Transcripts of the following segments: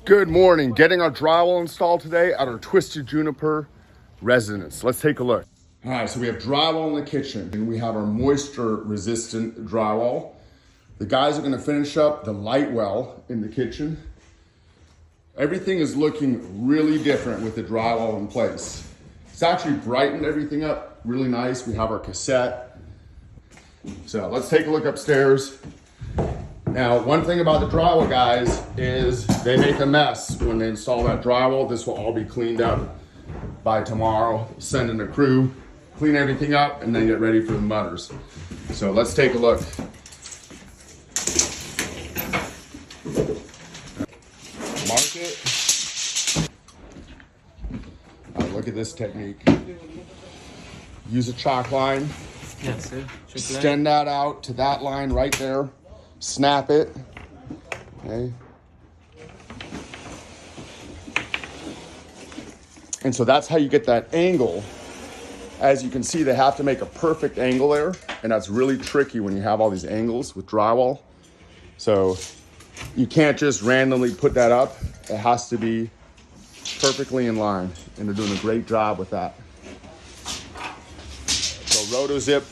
Good morning. Getting our drywall installed today at our Twisted Juniper residence. Let's take a look. All right, so we have drywall in the kitchen and we have our moisture resistant drywall. The guys are gonna finish up the light well in the kitchen. Everything is looking really different with the drywall in place. It's actually brightened everything up really nice. We have our cassette. So let's take a look upstairs. Now, one thing about the drywall guys is they make a mess when they install that drywall. This will all be cleaned up by tomorrow. Send in a crew, clean everything up, and then get ready for the mudders. So let's take a look. Mark it. All right, look at this technique. Use a chalk line. Yes, sir. Extend that out to that line right there. Snap it. Okay. And so that's how you get that angle. As you can see, they have to make a perfect angle there, and that's really tricky when you have all these angles with drywall. So you can't just randomly put that up. It has to be perfectly in line, and they're doing a great job with that. So roto-zip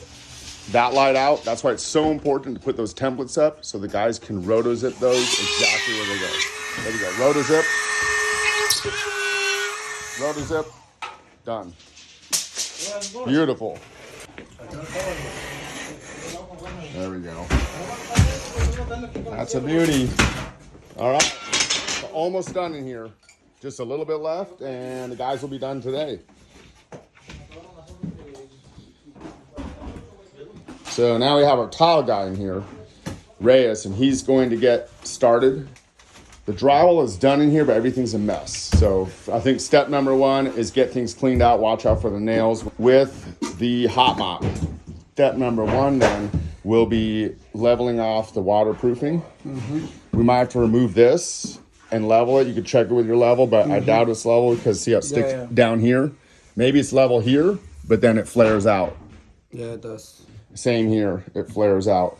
that light out. That's why it's so important to put those templates up so the guys can roto-zip those exactly where they go. There we go, roto-zip. Roto-zip, done. Beautiful. There we go. That's a beauty. All right, so almost done in here. Just a little bit left and the guys will be done today. So now we have our tile guy in here, Reyes, and he's going to get started. The drywall is done in here, but everything's a mess. So I think step number one is get things cleaned out, watch out for the nails with the hot mop. Step number one then will be leveling off the waterproofing. We might have to remove this and level it. You could check it with your level, but I doubt it's level because see how it sticks down here? Maybe it's level here, but then it flares out. Yeah, it does. Same here, it flares out.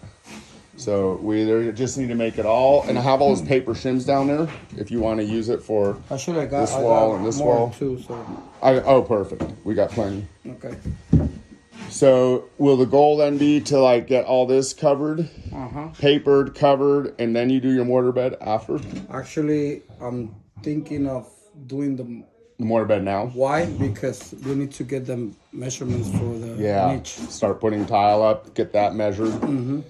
So we either just need to make it all, and I have all those paper shims down there if you want to use it for this wall and this wall. Too, so. Oh, perfect. We got plenty. Okay. So will the goal then be to like get all this covered, papered, covered, and then you do your mortar bed after? Actually, I'm thinking of doing the mortar bed now. Why? Because we need to get the measurements for the niche. Start putting tile up, get that measured. And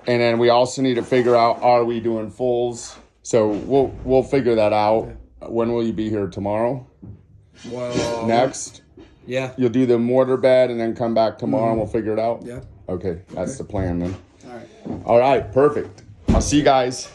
then we also need to figure out, are we doing fulls? So we'll figure that out. When will you be here? Tomorrow? Well, next? Yeah. You'll do the mortar bed and then come back tomorrow and we'll figure it out? Yeah. Okay, that's the plan then. All right. All right, perfect. I'll see you guys.